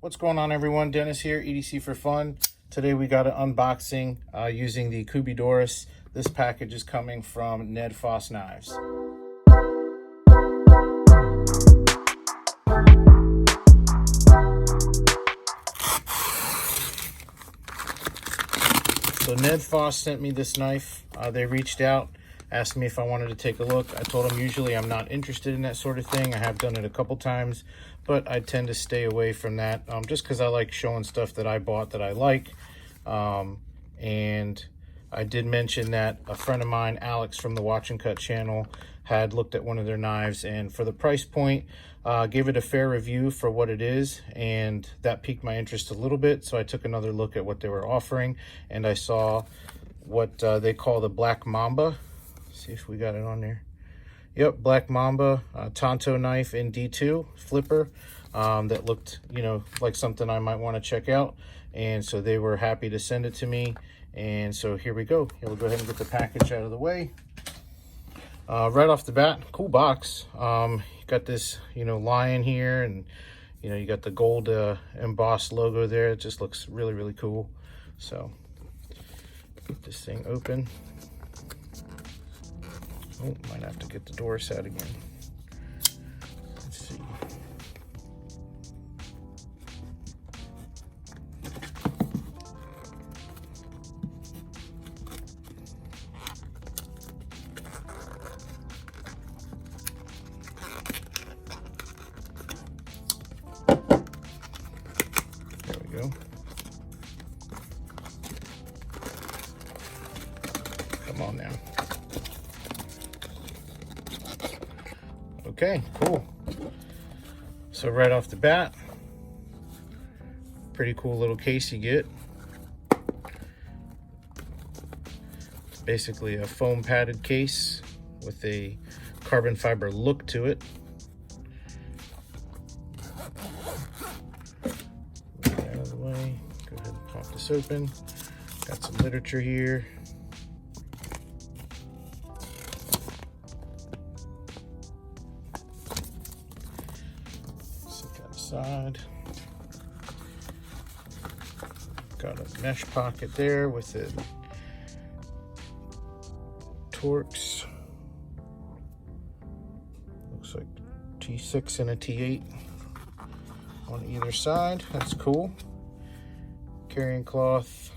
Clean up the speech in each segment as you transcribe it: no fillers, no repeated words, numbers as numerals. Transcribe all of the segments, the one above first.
What's going on, everyone? Dennis here, EDC for Fun. Today we got an unboxing using the Kubidoris. This package is coming from Nedfoss Knives. So Nedfoss sent me this knife. They reached out, asked me if I wanted to take a look. I told them usually I'm not interested in that sort of thing. I have done it a couple times, but I tend to stay away from that just because I like showing stuff that I bought that I like. And I did mention that a friend of mine, Alex from the Watch and Cut channel, had looked at one of their knives, and for the price point, gave it a fair review for what it is, and that piqued my interest a little bit. So I took another look at what they were offering, and I saw what they call the Black Mamba. Let's see if we got it on there. Yep, Black Mamba Tonto knife in D2 flipper that looked, like something I might want to check out. And so they were happy to send it to me. And so here we go. We'll go ahead and get the package out of the way. Right off the bat, cool box. Got this, lion here, and you got the gold embossed logo there. It just looks really, really cool. So get this thing open. Oh, might have to get the door set again. Let's see. There we go. Come on now. Okay, cool. So right off the bat, pretty cool little case you get. It's basically a foam padded case with a carbon fiber look to it. Get that out of the way. Go ahead and pop this open. Got some literature here. Side. Got a mesh pocket there with the Torx. Looks like T6 and a T8 on either side. That's cool. Carrying cloth.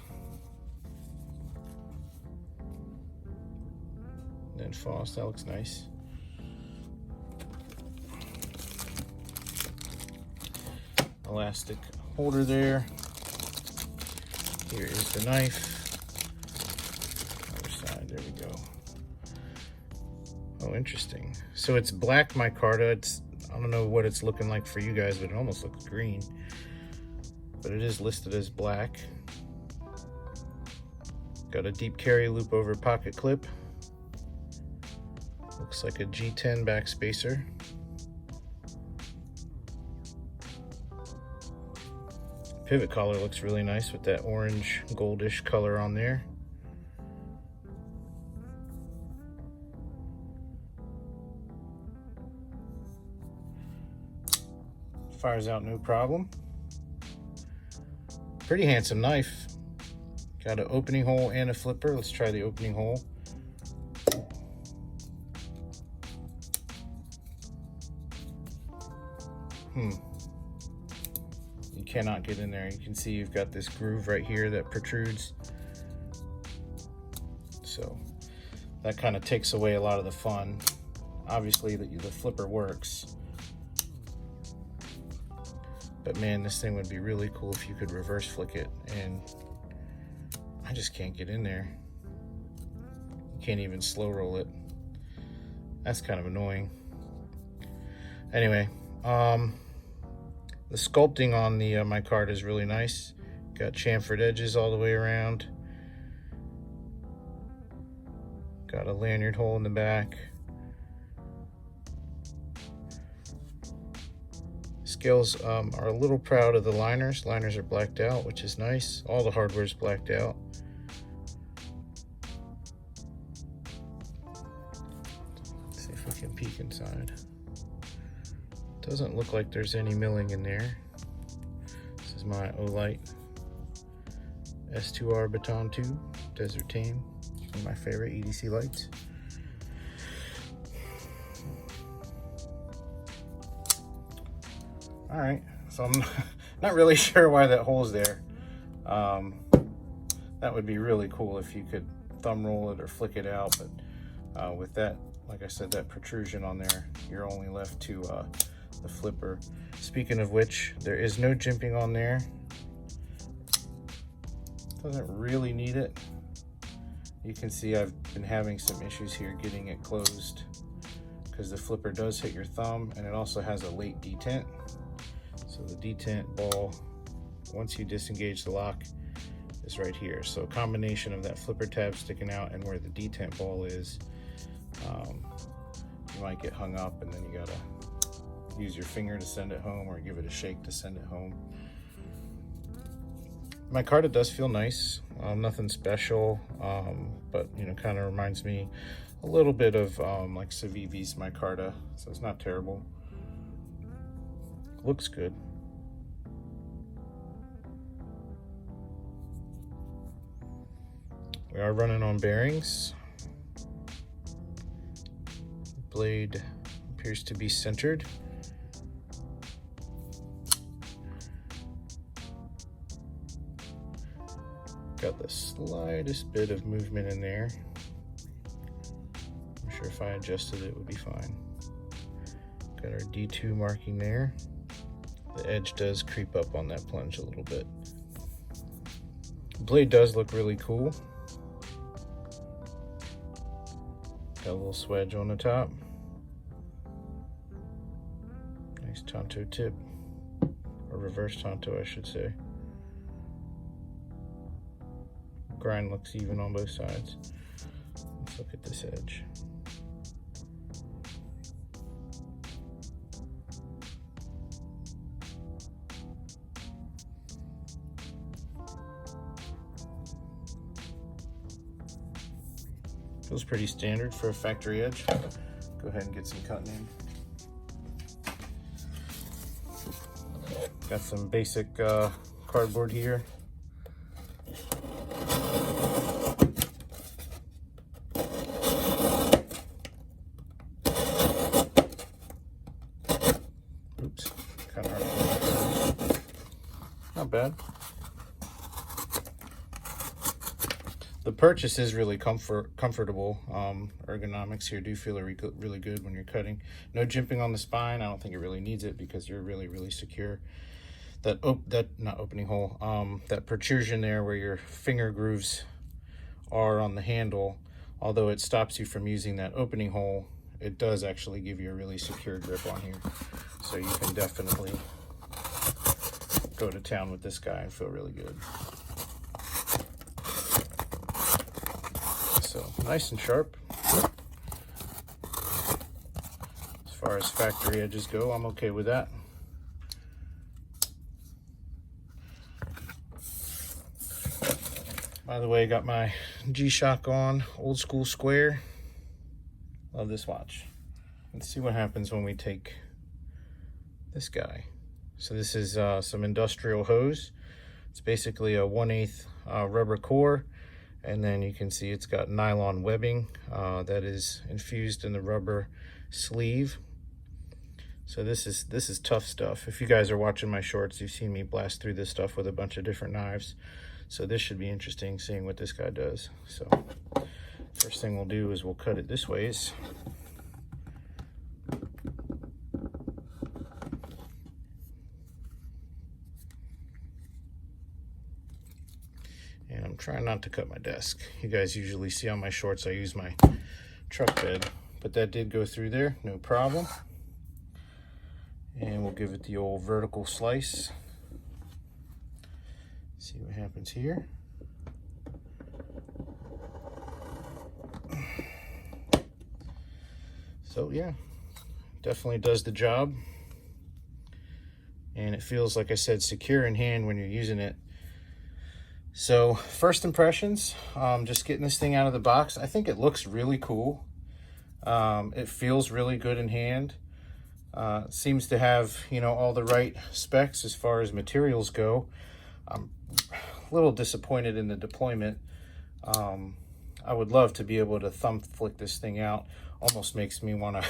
Nedfoss, that looks nice. Elastic holder there. Here is the knife. Other side, there we go. Oh, interesting. So it's black micarta. I don't know what it's looking like for you guys, but it almost looks green. But it is listed as black. Got a deep carry loop over pocket clip. Looks like a G10 backspacer. Pivot collar looks really nice with that orange goldish color on there. Fires out no problem. Pretty handsome knife. Got an opening hole and a flipper. Let's try the opening hole. You cannot get in there. You can see you've got this groove right here that protrudes. So that kind of takes away a lot of the fun. Obviously the flipper works. But man, this thing would be really cool if you could reverse flick it, and I just can't get in there. You can't even slow roll it. That's kind of annoying. Anyway, the sculpting on the micarta is really nice. Got chamfered edges all the way around. Got a lanyard hole in the back. Scales are a little proud of the liners. Liners are blacked out, which is nice. All the hardware is blacked out. Let's see if we can peek inside. Doesn't look like there's any milling in there. is my Olight S2R Baton 2 Desert Tame, one of my favorite EDC lights. All right, so I'm not really sure why that hole's there. That would be really cool if you could thumb roll it or flick it out, but with that, like I said, that protrusion on there, you're only left to the flipper. Speaking of which, there is no jimping on there. Doesn't really need it. You can see I've been having some issues here getting it closed because the flipper does hit your thumb, and it also has a late detent. So the detent ball, once you disengage the lock, is right here. So a combination of that flipper tab sticking out and where the detent ball is, you might get hung up, and then you gotta use your finger to send it home or give it a shake to send it home. My micarta does feel nice, nothing special, but you know, kind of reminds me a little bit of like Civivi's micarta, so it's not terrible. Looks good. We are running on bearings. Blade appears to be centered. Got the slightest bit of movement in there. I'm sure if I adjusted it would be fine. Got our D2 marking there. The edge does creep up on that plunge a little bit. The blade does look really cool. Got a little swedge on the top. Nice Tonto tip, or reverse Tonto I should say. Grind looks even on both sides. Let's look at this edge. Feels pretty standard for a factory edge. Go ahead and get some cutting in. Got some basic cardboard here. Oops, kind of hard. Not bad. The purchase is really comfortable. Ergonomics here do feel really good when you're cutting. No jimping on the spine. I don't think it really needs it because you're really secure. That not opening hole, that protrusion there where your finger grooves are on the handle, although it stops you from using that opening hole, it does actually give you a really secure grip on here. So you can definitely go to town with this guy and feel really good. So nice and sharp. As far as factory edges go, I'm okay with that. By the way, got my G-Shock on, old school square. Love this watch. Let's see what happens when we take this guy. So this is some industrial hose. It's basically a 1/8 rubber core, and then you can see it's got nylon webbing that is infused in the rubber sleeve. So this is tough stuff. If you guys are watching my shorts, you've seen me blast through this stuff with a bunch of different knives. So this should be interesting seeing what this guy does. So first thing we'll do is we'll cut it this ways. And I'm trying not to cut my desk. You guys usually see on my shorts I use my truck bed, but that did go through there, no problem. And we'll give it the old vertical slice. See what happens here. So yeah, definitely does the job. And it feels, like I said, secure in hand when you're using it. So first impressions, just getting this thing out of the box. I think it looks really cool. It feels really good in hand. Seems to have, you know, all the right specs as far as materials go. I'm a little disappointed in the deployment. I would love to be able to thumb flick this thing out. Almost makes me want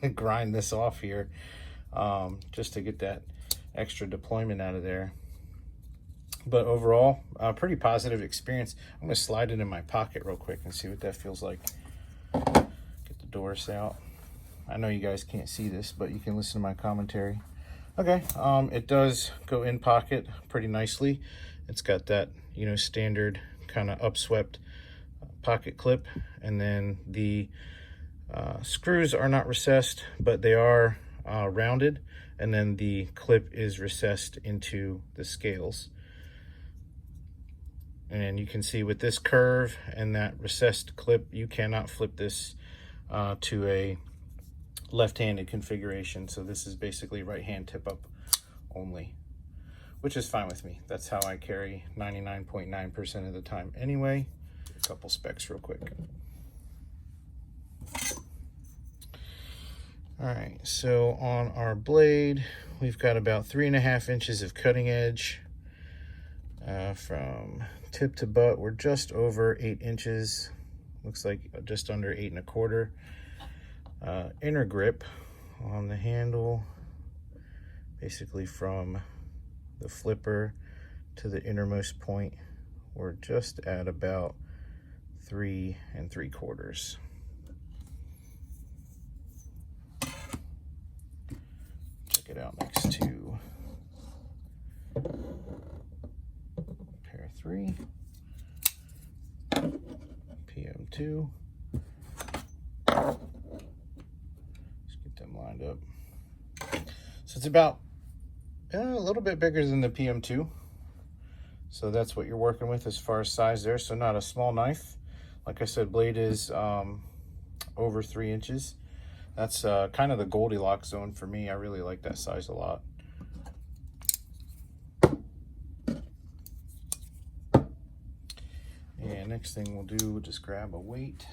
to grind this off here, just to get that extra deployment out of there. But overall, pretty positive experience. I'm going to slide it in my pocket real quick and see what that feels like. Get the doors out. I know you guys can't see this, but you can listen to my commentary. Okay, it does go in pocket pretty nicely. It's got that, you know, standard kind of upswept pocket clip, and then the screws are not recessed, but they are rounded, and then the clip is recessed into the scales. And you can see with this curve and that recessed clip, you cannot flip this to a left-handed configuration. So this is basically right-hand tip up only, which is fine with me. That's how I carry 99.9% of the time anyway. A couple specs real quick. All right, so on our blade, we've got about 3.5 inches of cutting edge. From tip to butt, we're just over 8 inches. Looks like just under 8.25. Inner grip on the handle, basically from the flipper to the innermost point, we're just at about 3 3/4. Check it out next to pair 3, PM2. Lined up. So it's about a little bit bigger than the PM2. So that's what you're working with as far as size there. So not a small knife. Like I said, blade is over 3 inches. That's kind of the Goldilocks zone for me. I really like that size a lot. And next thing we'll do, we'll just grab a weight.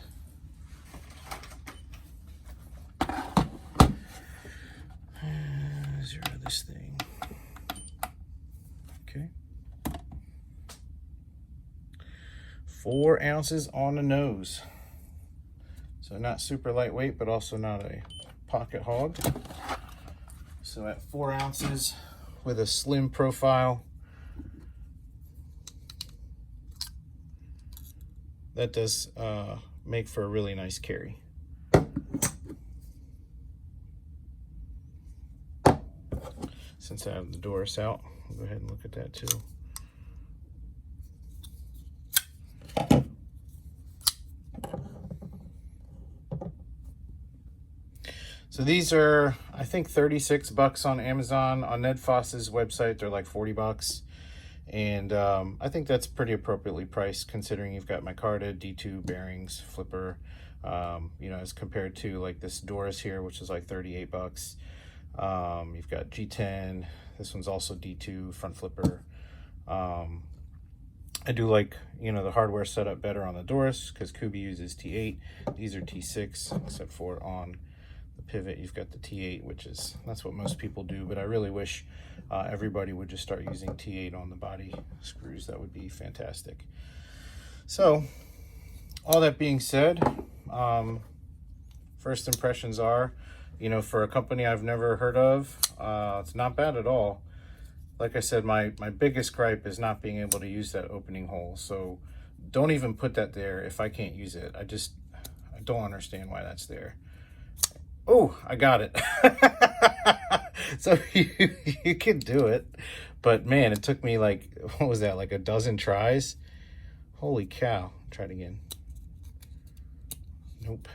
Zero this thing. Okay. 4 ounces on the nose. So not super lightweight, but also not a pocket hog. So at 4 ounces with a slim profile, that does make for a really nice carry. Since I have the doors out, I'll go ahead and look at that too. So these are, I think, 36 bucks on Amazon. On Nedfoss's website, they're like 40 bucks. And I think that's pretty appropriately priced considering you've got micarta, D2 bearings, flipper, you know, as compared to like this Doris here, which is like 38 bucks. You've got G10. This one's also D2 front flipper. I do like, you know, the hardware setup better on the Doris because Kubi uses T8. These are T6, except for on the pivot you've got the T8, which is, that's what most people do. But I really wish everybody would just start using T8 on the body screws. That would be fantastic. So all that being said, first impressions are, you know, for a company I've never heard of, it's not bad at all. Like I said, my biggest gripe is not being able to use that opening hole. So don't even put that there if I can't use it. I don't understand why that's there. Oh, I got it. So you can do it. But man, it took me like, what was that, like a dozen tries? Holy cow. Try it again. Nope.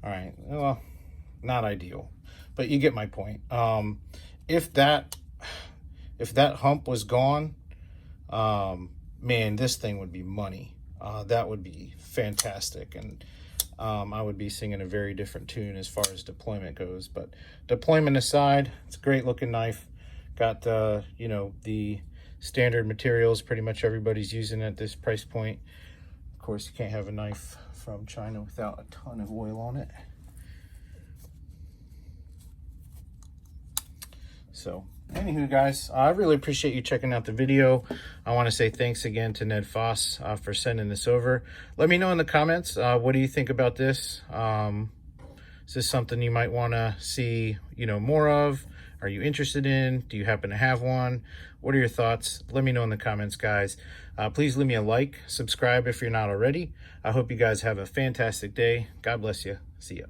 All right, well, not ideal, but you get my point. If that hump was gone, man, this thing would be money. That would be fantastic, and I would be singing a very different tune as far as deployment goes. But deployment aside, it's a great looking knife. Got you know, the standard materials pretty much everybody's using at this price point. Of course, you can't have a knife from China without a ton of oil on it. So anywho, guys, I really appreciate you checking out the video. I want to say thanks again to Nedfoss for sending this over. Let me know in the comments, what do you think about this? Is this something you might want to see, more of? Are you interested in? Do you happen to have one? What are your thoughts? Let me know in the comments, guys. Please leave me a like, subscribe if you're not already. I hope you guys have a fantastic day. God bless you. See ya.